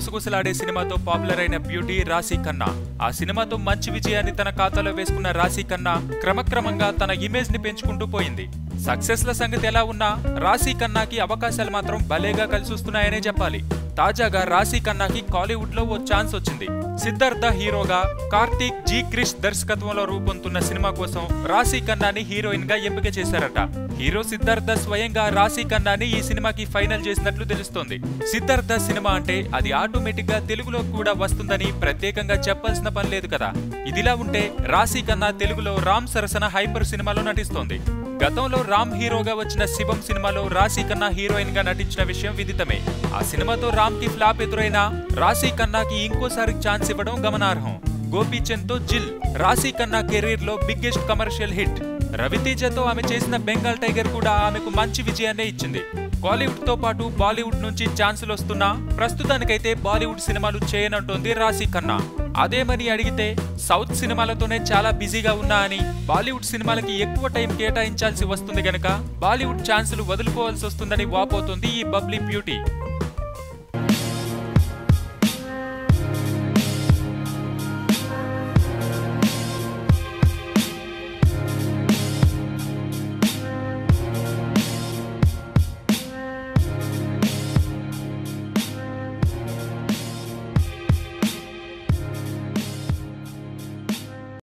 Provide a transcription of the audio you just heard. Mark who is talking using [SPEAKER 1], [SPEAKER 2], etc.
[SPEAKER 1] గుసగుసలాడే సినిమాతో పాపులర్ అయిన బ్యూటీ రాశి ఖన్నా. ఆ సినిమాతో మంచి విజయాన్ని తన ఖాతాలో వేసుకున్న రాశి ఖన్నా క్రమక్రమంగా తన ఇమేజ్ ని పెంచుకుంటూ పోయింది. సక్సెస్ ల సంగతి ఎలా ఉన్నా రాశి ఖన్నాకి అవకాశాలు మాత్రం భలేగా కలిసొస్తున్నాయనే చెప్పాలి. తాజాగా రాశి ఖన్నాకి కాలీవుడ్ లో ఓ ఛాన్స్ వచ్చింది. సిద్ధార్థ హీరోగా, కార్తీక్ జీ క్రిష్ దర్శకత్వంలో రూపొందుతున్న సినిమా కోసం రాశి ఖన్నాని హీరోయిన్ గా ఎంపిక చేశారట. హీరో సిద్ధార్థ స్వయంగా రాశి ఖన్నాని ఈ సినిమాకి ఫైనల్ చేసినట్లు తెలుస్తోంది. సిద్ధార్థ సినిమా అంటే అది ఆటోమేటిక్ గా తెలుగులో కూడా వస్తుందని ప్రత్యేకంగా చెప్పాల్సిన పని లేదు కదా. ఇదిలా ఉంటే రాశి ఖన్నా తెలుగులో రామ్ సరసన హైపర్ సినిమాలో నటిస్తోంది. గతంలో రామ్ హీరోగా వచ్చిన శివం సినిమాలో రాశి ఖన్నా హీరోయిన్ గా నటించిన విషయం విదితమే. ఆ సినిమాతో రామ్ కి ఫ్లాప్ ఎదురైనా రాశి ఖన్నాకి ఇంకోసారి ఛాన్స్ ఇవ్వడం గమనార్హం. గోపీచంద్ తో జిల్ రాశి ఖన్నా కెరీర్ లో బిగ్గెస్ట్ కమర్షియల్ హిట్. రవితేజతో ఆమె చేసిన బెంగాల్ టైగర్ కూడా ఆమెకు మంచి విజయాన్నే ఇచ్చింది. కాలీవుడ్ తో పాటు బాలీవుడ్ నుంచి ఛాన్సులు వస్తున్నా ప్రస్తుతానికైతే బాలీవుడ్ సినిమాలు చేయనంటోంది రాశి ఖన్నా. అదేమని అడిగితే సౌత్ సినిమాలతోనే చాలా బిజీగా ఉన్నా అని, బాలీవుడ్ సినిమాలకి ఎక్కువ టైం కేటాయించాల్సి వస్తుంది గనక బాలీవుడ్ ఛాన్సులు వదులుకోవాల్సి వస్తుందని వాపోతుంది ఈ బబ్లీ బ్యూటీ.